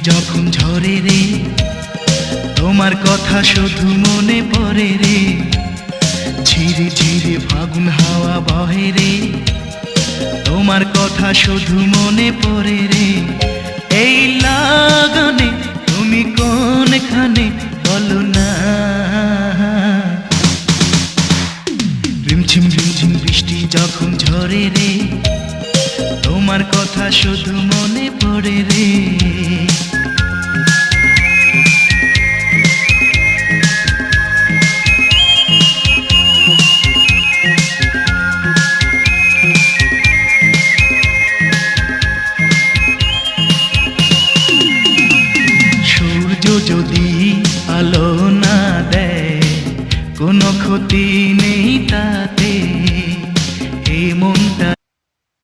যখন ঝরে রে, তোমার কথা শুধু মনে পড়ে রে। ঝিরে ঝিরে ফাগুন হাওয়া বহে রে, তোমার কথা শুধু মনে পড়ে রে। এই লাগানে তুমি কোনখানে বলো না। রিমঝিম রিমঝিম বৃষ্টি যখন ঝরে রে, তোমার কথা শুধু মনে পড়ে রে।